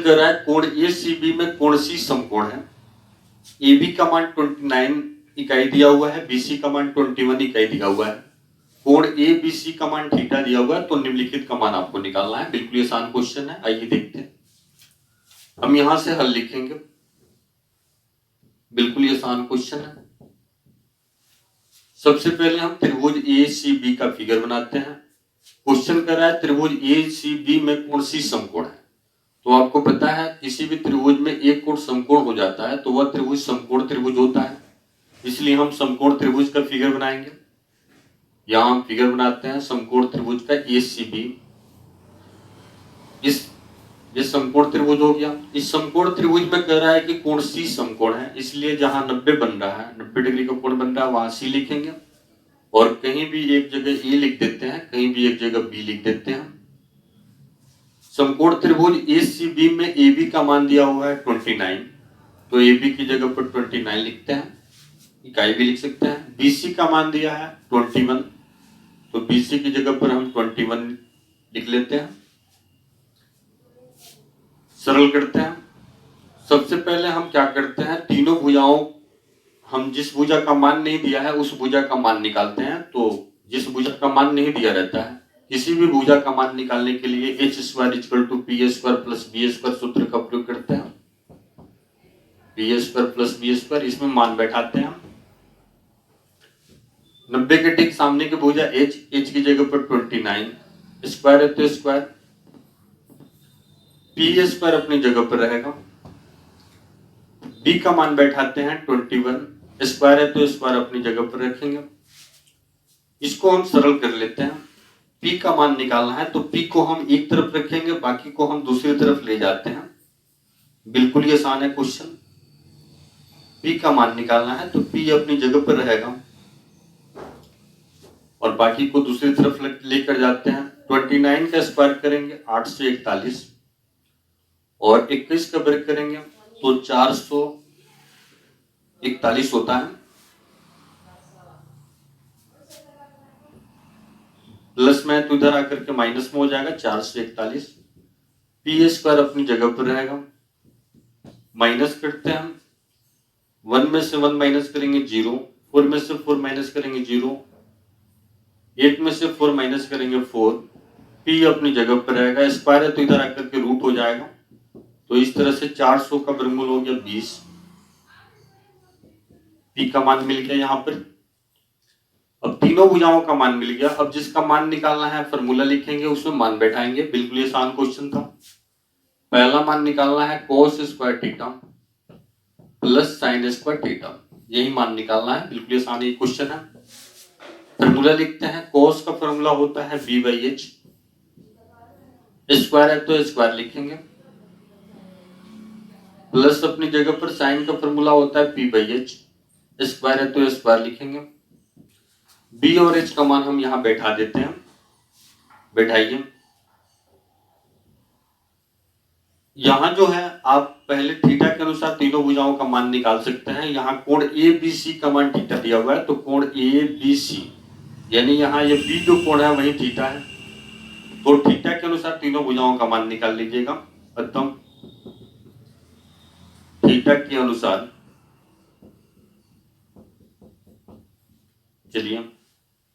कर रहा है कोण ACB में कौन सी समकोण है। AB का मान 29 इकाई दिया हुआ है, BC का मान 21 इकाई दिया हुआ है, कोण ABC का मान थीटा दिया हुआ है, तो निम्नलिखित का मान आपको निकालना है। बिल्कुल आसान क्वेश्चन है, आइए देखते हैं। हम यहां से हल लिखेंगे, बिल्कुल आसान क्वेश्चन है। सबसे पहले हम त्रिभुज ACB का फिगर बनाते हैं। क्वेश्चन कर रहा है त्रिभुज ACB में कौन सी समकोण है। तो आपको पता है किसी भी त्रिभुज में एक कोण समकोण हो जाता है तो वह त्रिभुज समकोण त्रिभुज होता है, इसलिए हम समकोण त्रिभुज का फिगर बनाएंगे। यहां हम फिगर बनाते हैं समकोण त्रिभुज का ACB। ये समकोण त्रिभुज हो गया। इस समकोण त्रिभुज में कह रहा है कि कौन सी समकोण है, इसलिए जहां 90 बन रहा है, 90 डिग्री का कोण बन रहा है, वहां C लिखेंगे और कहीं भी एक जगह A लिख देते हैं, कहीं भी एक जगह B लिख देते हैं। समकोण त्रिभुज ACB में AB का मान दिया हुआ है 29, तो AB की जगह पर 29 लिखते हैं, इकाई भी लिख सकते हैं। BC का मान दिया है 21, तो BC की जगह पर हम 21 लिख लेते हैं। सरल करते हैं। सबसे पहले हम क्या करते हैं, तीनों भुजाओं, हम जिस भुजा का मान नहीं दिया है उस भुजा का मान निकालते हैं। तो जिस भुजा का मान नहीं दिया रहता है, किसी भी भुजा का मान निकालने के लिए h² = p² + b² सूत्र का प्रयोग करते हैं। p² + b², इसमें मान बैठाते हैं। 90 के ठीक सामने की भुजा h की जगह पर 29, स्क्वायर है तो स्क्वायर, p² अपनी जगह पर रहेगा। b का मान बैठाते हैं 21, स्क्वायर है तो स्क्वायर अपनी जगह पर रखेंगे। इसको हम सरल कर लेते हैं। p का मान निकालना है तो p को हम एक तरफ रखेंगे, बाकी को हम दूसरी तरफ ले जाते हैं। बिल्कुल ही आसान है क्वेश्चन। p का मान निकालना है तो p अपनी जगह पर रहेगा और बाकी को दूसरी तरफ लेकर जाते हैं। 29 का स्क्वायर करेंगे 841 और 21 का वर्ग करेंगे तो 441 होता है। प्लस में तो इधर आकर के माइनस में हो जाएगा 441। p² अपनी जगह पर रहेगा। माइनस करते हैं हम, 1 में से 1 माइनस करेंगे 0, 4 में से 4 माइनस करेंगे 0, 8 में से 4 माइनस करेंगे 4, p अपनी जगह पर रहेगा। स्क्वायर है तो इधर आकर के रूट हो जाएगा, तो इस तरह से 400 का वर्गमूल हो गया 20। p का मान मिल गया यहाँ पर। अब तीनों भुजाओं का मान मिल गया। अब जिसका मान निकालना है फॉर्मूला लिखेंगे, उसमें मान बैठाएंगे। बिल्कुल आसान क्वेश्चन था। पहला मान निकालना है cos² theta plus sin² theta, यही मान निकालना है। बिल्कुल आसान ये क्वेश्चन है। फॉर्मूला लिखते हैं। cos का फॉर्मूला होता है b/h, स्क्वायर है तो स्क्वायर लिखेंगे, प्लस अपनी जगह पर sin का फॉर्मूला होता है p/h, स्क्वायर है तो स्क्वायर लिखेंगे। b और h का मान हम यहां बैठा देते हैं, बैठाइए। यहां जो है आप पहले थीटा के अनुसार तीनों भुजाओं का मान निकाल सकते हैं। यहां कोण ABC का मान थीटा दिया हुआ है, तो कोण ABC यानी यहां ये B जो कोण है वही थीटा है, तो थीटा के अनुसार तीनों भुजाओं का मान निकाल लीजिएगा। अतः थीटा के अनुसार, चलिए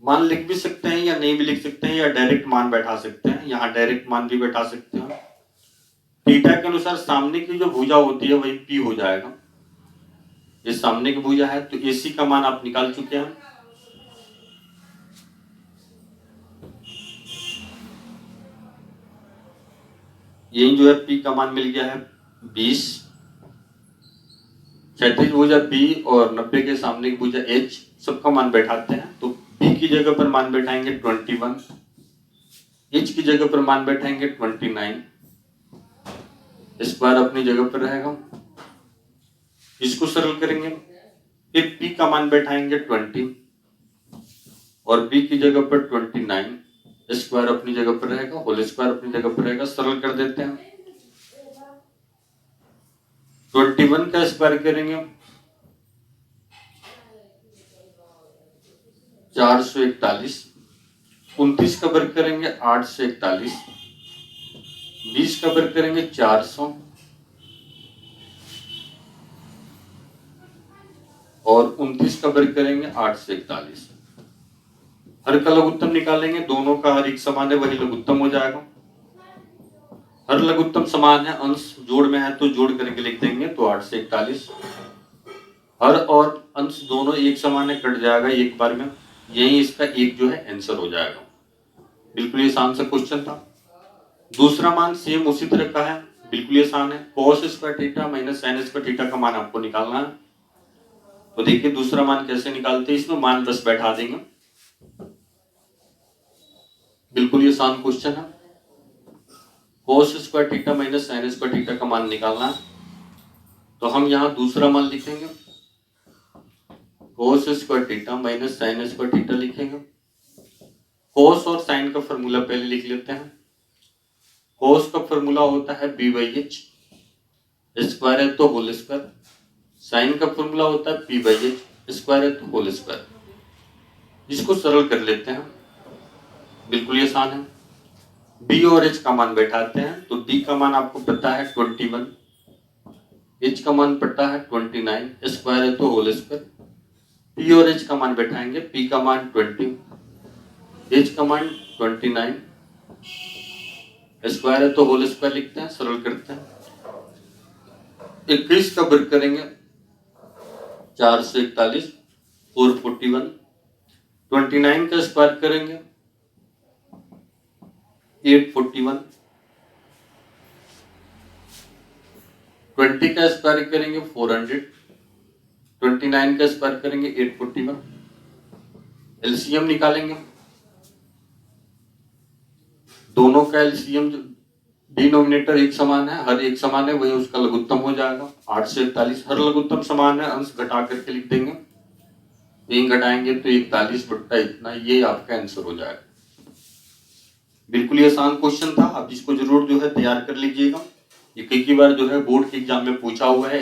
मान लिख भी सकते हैं या नहीं भी लिख सकते हैं, या डायरेक्ट मान बैठा सकते हैं। यहां डायरेक्ट मान भी बैठा सकते हैं। थीटा के अनुसार सामने की जो भुजा होती है वही P हो जाएगा। ये सामने की भुजा है तो AC का मान आप निकाल चुके हैं। यही जो है P का मान मिल गया है 20। क्षैतिज भुजा B और 90 के सामने की भुजा H, सबका मान बैठाते हैं। तो B की जगह पर मान बैठाएंगे 21, H की जगह पर मान बैठाएंगे 29, स्क्वायर अपनी जगह पर रहेगा। इसको सरल करेंगे, फिर P का मान बैठाएंगे 20 और B की जगह पर 29, स्क्वायर अपनी जगह पर रहेगा, होल स्क्वायर अपनी जगह पर रहेगा। सरल कर देते हैं। 21 का स्क्वायर करेंगे 441, 29 का वर्ग करेंगे 841, 20 का वर्ग करेंगे 400, और 29 का वर्ग करेंगे 8 से 41। हर का लघुत्तम निकालेंगे, दोनों का हर एक समान है, वही लघुत्तम हो जाएगा। हर लघुत्तम समान है, अंश जोड़ में है तो जोड़ करके लिख देंगे तो 8 से 41। हर और अंश दोनों एक समान है, कट जाएगा एक बार में, यही इसका एक जो है आंसर हो जाएगा। बिल्कुल ये आसान सा क्वेश्चन था। दूसरा मान सेम उसी तरह का है, बिल्कुल ये आसान है। cos square theta minus sin square theta का मान आपको निकालना है। तो देखिए दूसरा मान कैसे निकालते हैं, इसमें मान बस बैठा देंगे। बिल्कुल ये आसान क्वेश्चन है। cos square theta minus sin square theta का मान निकालना है, तो हम यहाँ दूसरा मान लिखेंगे, cos square theta minus sin square theta लिखेंगे। cos और sin का फॉर्मूला पहले लिख लेते हैं। cos का फॉर्मूला होता है b/h, स्क्वायर है तो होल स्क्वायर। sin का फॉर्मूला होता है p/h, स्क्वायर है तो होल स्क्वायर। इसको सरल कर लेते हैं, बिल्कुल ये आसान है। b और h का मान बैठाते हैं, तो b का मान आपको पता है 21, h का मान पता है 29, स्क्वायर है तो होल स्क्वायर। p और h का मान बैठाएंगे, p का मान 20, h का मान 29, स्क्वायर है तो होल स्क्वायर लिखते हैं, सरल करते हैं। 21 का वर्ग करेंगे 4 से 41 और 41। 29 का स्क्वायर करेंगे 841। 20 का स्क्वायर करेंगे 400। 29 का स्क्वायर करेंगे 841। एलसीएम निकालेंगे, दोनों का एलसीएम डिनोमिनेटर एक समान है, हर एक समान है, वही उसका लघुत्तम हो जाएगा। 8 से 41 हर लघुत्तम समान है, अंश घटा करके लिख देंगे, 3 घटाएंगे तो 41 बट्टा इतना, ये आपका आंसर हो जाएगा। बिल्कुल ये आसान क्वेश्चन था, आप इसको जरूर जो है तैयार कर लीजिएगा। ये कई बार जो है बोर्ड के एग्जाम में पूछा हुआ है।